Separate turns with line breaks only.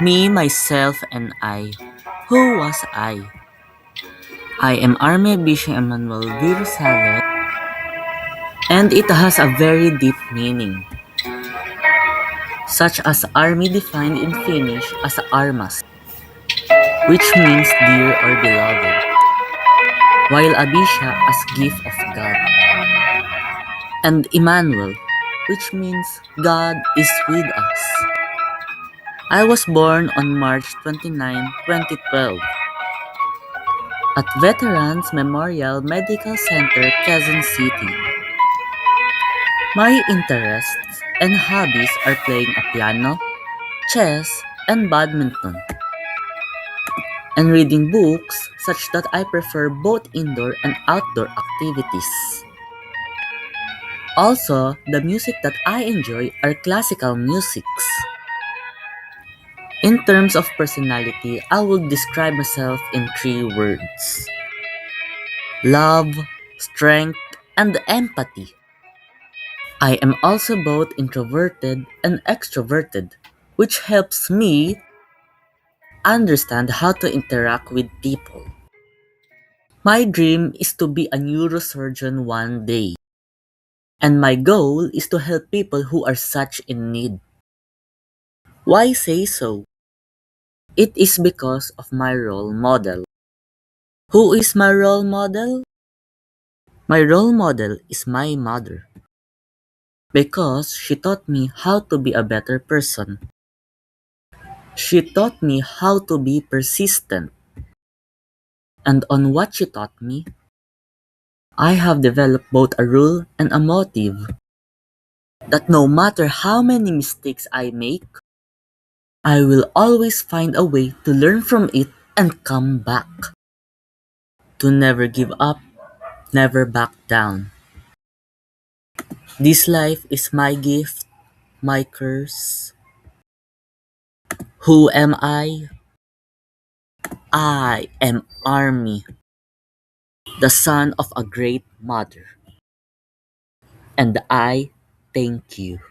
Me, myself, and I. Who was I? I am Arme Bisha Emmanuel V. Rosales, and it has a very deep meaning, such as Army defined in Finnish as Armas, which means dear or beloved, while Abisha as gift of God, and Emmanuel, which means God is with us. I was born on March 29, 2012, at Veterans Memorial Medical Center, Quezon City. My interests and hobbies are playing a piano, chess, and badminton, and reading books such that I prefer both indoor and outdoor activities. Also, the music that I enjoy are classical musics. In terms of personality, I would describe myself in three words: love, strength, and empathy. I am also both introverted and extroverted, which helps me understand how to interact with people. My dream is to be a neurosurgeon one day, and my goal is to help people who are such in need. Why say so? It is because of my role model. Who is my role model? My role model is my mother, because she taught me how to be a better person. She taught me how to be persistent, and on what she taught me, I have developed both a rule and a motive that no matter how many mistakes I make, I will always find a way to learn from it and come back. To never give up, never back down. This life is my gift, my curse. Who am I? I am Army, the son of a great mother. And I thank you.